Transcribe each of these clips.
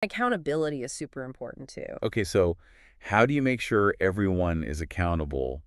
Accountability is super important too. Okay, so how do you make sure everyone is accountable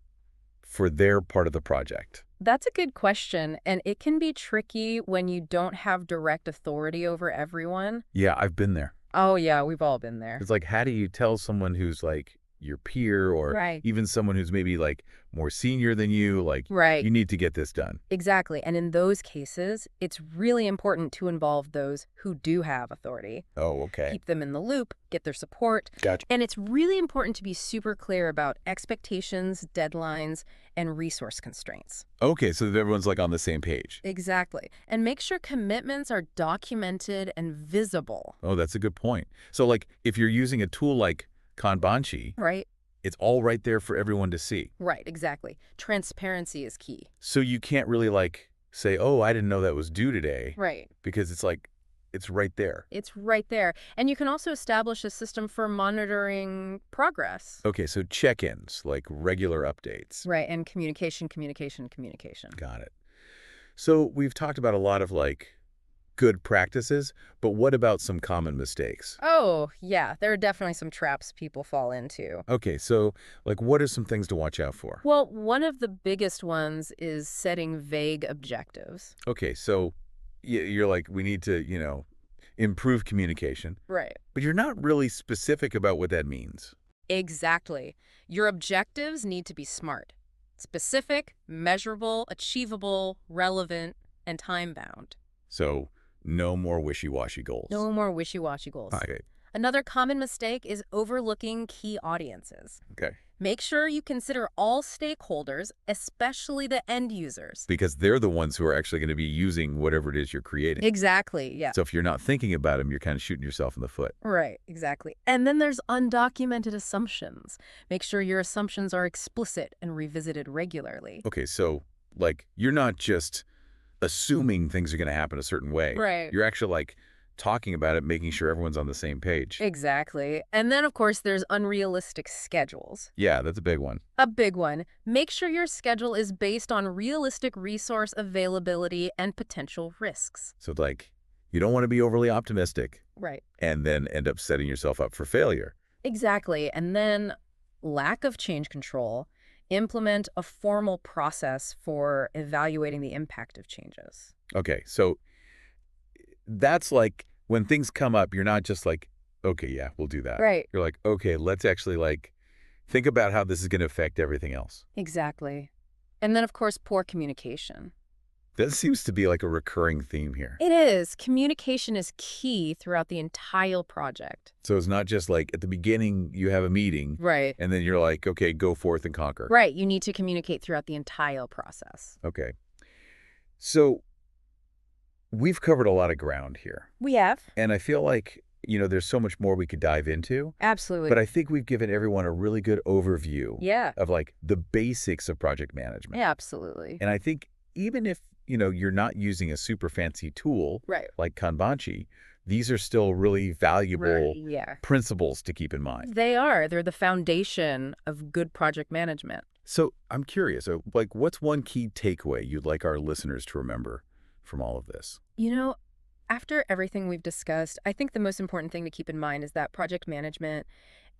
for their part of the project? That's a good question, and it can be tricky when you don't have direct authority over everyone. Yeah, I've been there. Oh, yeah, we've all been there. It's like, how do you tell someone who's like your peer or Right. even someone who's maybe like more senior than you, like, Right. you need to get this done? Exactly. And in those cases, it's really important to involve those who do have authority. Oh, okay. Keep them in the loop, get their support. Gotcha. And it's really important to be super clear about expectations, deadlines, and resource constraints. Okay, so that everyone's like on the same page. Exactly. And make sure commitments are documented and visible. Oh, that's a good point. So like if you're using a tool like Kanbanchi, Right? it's all right there for everyone to see. Right, exactly. Transparency is key. So you can't really like say, oh, I didn't know that was due today, Right. because it's like, it's right there. It's right there. And you can also establish a system for monitoring progress. Okay, so check-ins, like regular updates. Right, and communication, communication, communication. Got it. So we've talked about a lot of like good practices, but what about some common mistakes? Oh, yeah, there are definitely some traps people fall into. Okay, so like what are some things to watch out for? Well, one of the biggest ones is setting vague objectives. Okay, so you're like, we need to, improve communication, Right. but you're not really specific about what that means. Exactly. Your objectives need to be smart, specific, measurable, achievable, relevant, and time-bound. So no more wishy-washy goals. No more wishy-washy goals. Okay. Another common mistake is overlooking key audiences. Okay. Make sure you consider all stakeholders, especially the end users. Because they're the ones who are actually going to be using whatever it is you're creating. Exactly, yeah. So if you're not thinking about them, you're kind of shooting yourself in the foot. Right, exactly. And then there's undocumented assumptions. Make sure your assumptions are explicit and revisited regularly. Okay, so like you're not just assuming things are going to happen a certain way. Right. You're actually like talking about it, making sure everyone's on the same page. Exactly. And then, of course, there's unrealistic schedules. Yeah, that's a big one. A big one. Make sure your schedule is based on realistic resource availability and potential risks. So like you don't want to be overly optimistic Right. and then end up setting yourself up for failure. Exactly. And then lack of change control. Implement a formal process for evaluating the impact of changes. Okay, so that's like when things come up, you're not just like, okay, yeah, we'll do that. Right. You're like, okay, let's actually like think about how this is going to affect everything else. Exactly. And then, of course, poor communication. That seems to be like a recurring theme here. It is. Communication is key throughout the entire project. So it's not just like at the beginning you have a meeting Right. and then you're like, okay, go forth and conquer. Right. You need to communicate throughout the entire process. Okay. So we've covered a lot of ground here. We have. And I feel like, there's so much more we could dive into. Absolutely. But I think we've given everyone a really good overview Yeah. of like the basics of project management. Yeah, absolutely. And I think even if, you're not using a super fancy tool Right. like Kanbanchi, these are still really valuable Yeah. principles to keep in mind. They are. They're the foundation of good project management. So I'm curious, like what's one key takeaway you'd like our listeners to remember from all of this? After everything we've discussed, I think the most important thing to keep in mind is that project management,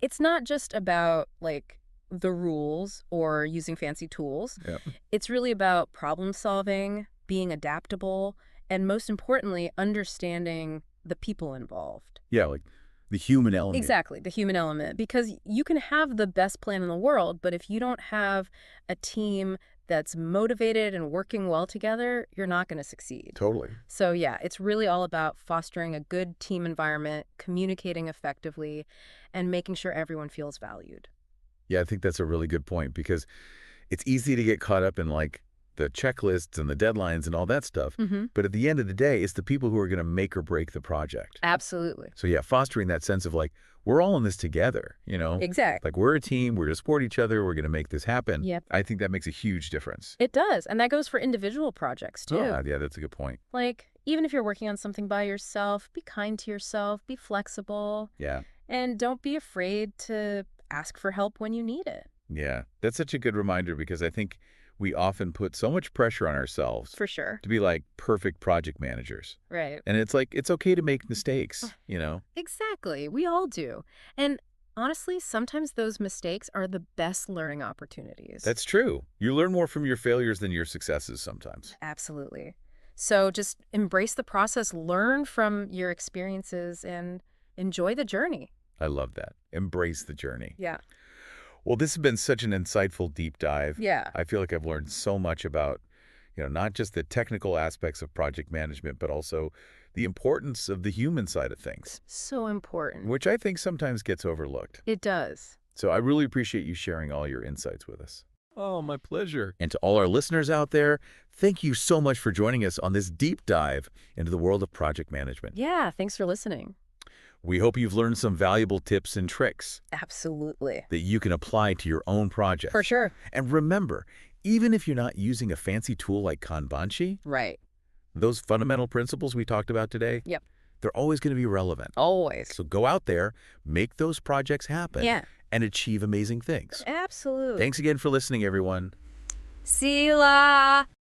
it's not just about like the rules or using fancy tools. Yeah. It's really about problem solving, being adaptable, and most importantly, understanding the people involved. Yeah, like the human element. Exactly, the human element. Because you can have the best plan in the world, but if you don't have a team that's motivated and working well together, you're not going to succeed. Totally. So yeah, it's really all about fostering a good team environment, communicating effectively, and making sure everyone feels valued. Yeah, I think that's a really good point because it's easy to get caught up in like the checklists and the deadlines and all that stuff. Mm-hmm. But at the end of the day, it's the people who are going to make or break the project. Absolutely. So yeah, fostering that sense of like, we're all in this together, Exactly. Like we're a team, we're going to support each other, we're going to make this happen. Yep. I think that makes a huge difference. It does. And that goes for individual projects too. Yeah, that's a good point. Like, even if you're working on something by yourself, be kind to yourself, be flexible, Yeah. and don't be afraid to ask for help when you need it. Yeah, that's such a good reminder because I think we often put so much pressure on ourselves For sure. to be like perfect project managers. Right. And it's like, it's okay to make mistakes, you know? Exactly. We all do. And honestly, sometimes those mistakes are the best learning opportunities. That's true. You learn more from your failures than your successes sometimes. Absolutely. So just embrace the process, learn from your experiences, and enjoy the journey. I love that. Embrace the journey. Yeah. Well, this has been such an insightful deep dive. Yeah. I feel like I've learned so much about, not just the technical aspects of project management, but also the importance of the human side of things, So important. which I think sometimes gets overlooked. It does. So I really appreciate you sharing all your insights with us. Oh, my pleasure. And to all our listeners out there, thank you so much for joining us on this deep dive into the world of project management. Yeah. Thanks for listening. We hope you've learned some valuable tips and tricks Absolutely. that you can apply to your own projects. For sure. And remember, even if you're not using a fancy tool like Kanbanshi, Right. those fundamental principles we talked about today, Yep. they're always going to be relevant. Always. So go out there, make those projects happen, Yeah. and achieve amazing things. Absolutely. Thanks again for listening, everyone. See you la.